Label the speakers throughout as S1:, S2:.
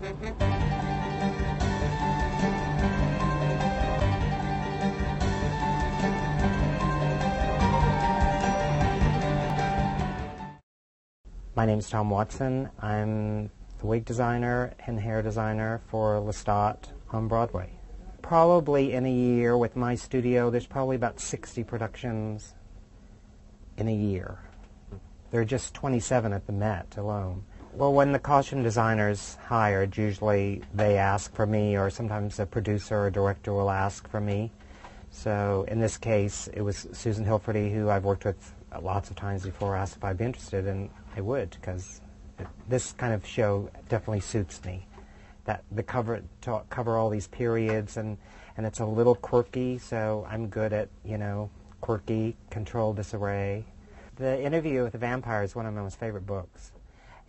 S1: My name is Tom Watson. I'm the wig designer and hair designer for Lestat on Broadway. Probably in a year with my studio, there's probably about 60 productions in a year. There are just 27 at the Met alone. Well, when the costume designer's hired, usually they ask for me, or sometimes a producer or director will ask for me. So in this case, it was Susan Hilferty, who I've worked with lots of times before, asked if I'd be interested, and I would, because this kind of show definitely suits me. That the cover all these periods, and it's a little quirky, so I'm good at, quirky, controlled disarray. The Interview with the Vampire is one of my most favorite books.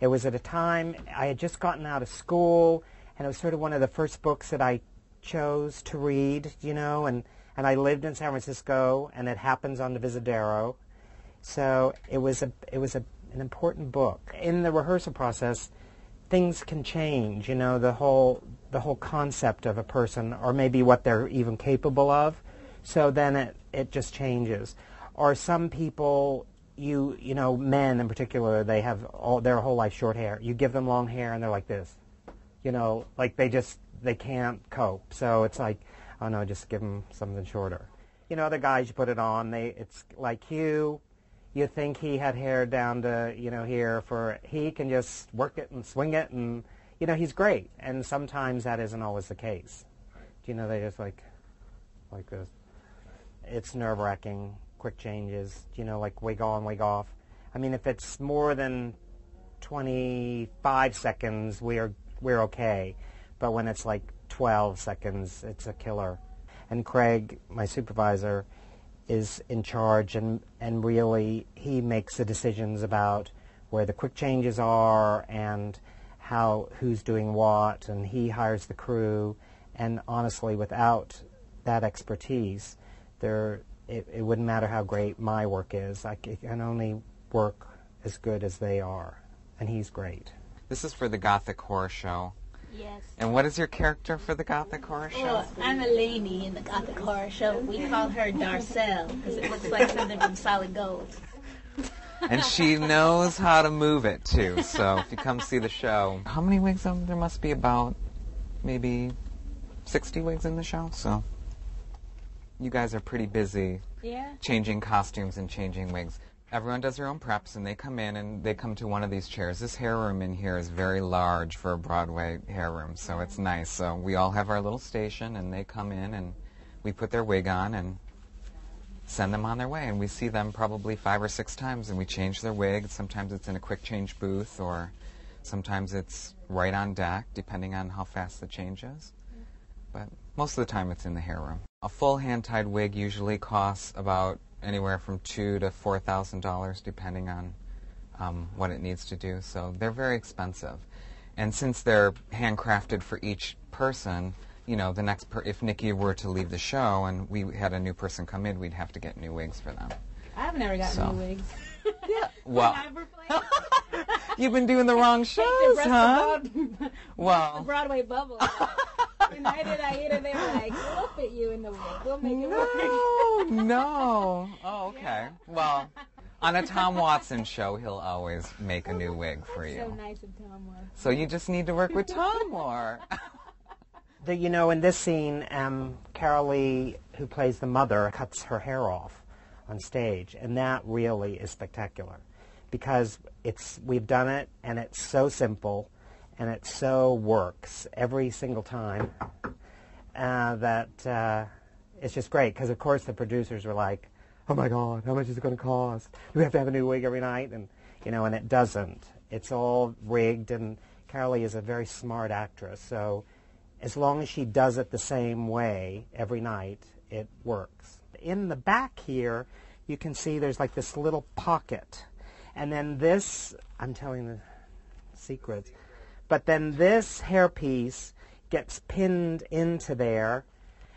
S1: It was at a time I had just gotten out of school, and it was sort of one of the first books that I chose to read, and I lived in San Francisco, and it happens on the Visadero. So it was an important book. In the rehearsal process, things can change, the whole concept of a person, or maybe what they're even capable of. So then it just changes. Or some people, men in particular, they have their whole life short hair. You give them long hair and they're like this, like they can't cope. So it's like, oh no, just give them something shorter. Other guys, you put it on, it's like Hugh. You think he had hair down to, here, he can just work it and swing it, and, he's great. And sometimes that isn't always the case. They just like this. It's nerve-wracking, quick changes, like wig on, wig off. I mean, if it's more than 25 seconds, we're okay. But when it's like 12 seconds, it's a killer. And Craig, my supervisor, is in charge, and really he makes the decisions about where the quick changes are and who's doing what, and he hires the crew. And honestly, without that expertise, it wouldn't matter how great my work is. I can only work as good as they are, and he's great.
S2: This is for the Gothic Horror Show.
S3: Yes.
S2: And what is your character for the Gothic Horror Show?
S3: Well, I'm a lady in the Gothic Horror Show. We call her Darcelle because it looks like something from Solid Gold.
S2: And she knows how to move it, too. So if you come see the show. How many wigs? There must be about maybe 60 wigs in the show. So you guys are pretty busy changing costumes and changing wigs. Everyone does their own preps, and they come in, and they come to one of these chairs. This hair room in here is very large for a Broadway hair room, so it's nice. So we all have our little station, and they come in, and we put their wig on and send them on their way. And we see them probably 5 or 6 times, and we change their wig. Sometimes it's in a quick change booth, or sometimes it's right on deck, depending on how fast the change is. But most of the time it's in the hair room. A full hand-tied wig usually costs about anywhere from $2,000 to $4,000, depending on what it needs to do. So they're very expensive. And since they're handcrafted for each person, the next if Nikki were to leave the show and we had a new person come in, we'd have to get new wigs for them.
S3: I've never gotten new wigs.
S2: Yeah, well, you've been doing the wrong shows, huh? Well,
S3: the Broadway bubble. United Aida, they were like, we'll fit you in the wig. We'll make it work.
S2: No. Oh, okay. Yeah. Well, on a Tom Watson show, he'll always make a new wig for you.
S3: So nice of Tom Watson.
S2: So you just need to work with Tom more.
S1: In this scene, Carol Lee, who plays the mother, cuts her hair off on stage, and that really is spectacular because we've done it, and it's so simple. And it so works every single time that it's just great. Because, of course, the producers were like, oh, my God, how much is it going to cost? Do we have to have a new wig every night? And, and it doesn't. It's all rigged. And Carol Lee is a very smart actress. So as long as she does it the same way every night, it works. In the back here, you can see there's like this little pocket. And then this, I'm telling the secrets. But then this hairpiece gets pinned into there,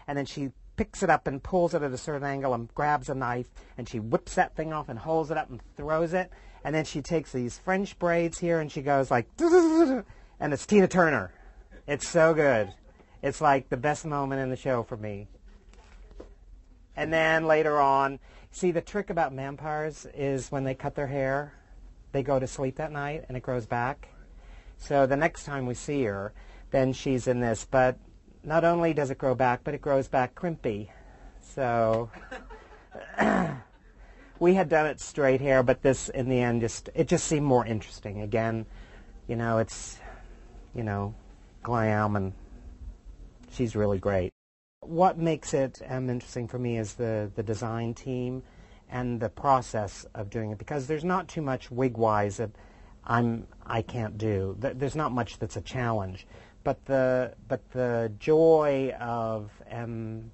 S1: and then she picks it up and pulls it at a certain angle and grabs a knife, and she whips that thing off and holds it up and throws it. And then she takes these French braids here, and she goes like, and it's Tina Turner. It's so good. It's like the best moment in the show for me. And then later on, see, the trick about vampires is when they cut their hair, they go to sleep that night and it grows back. So the next time we see her, then she's in this. But not only does it grow back, but it grows back crimpy. So we had done it straight hair, but this, in the end, it just seemed more interesting. Again, it's, Glam, and she's really great. What makes it interesting for me is the design team and the process of doing it, because there's not too much wig-wise that I can't do. There's not much that's a challenge, but the joy of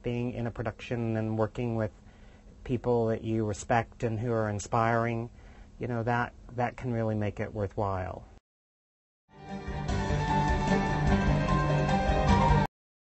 S1: being in a production and working with people that you respect and who are inspiring, that can really make it worthwhile.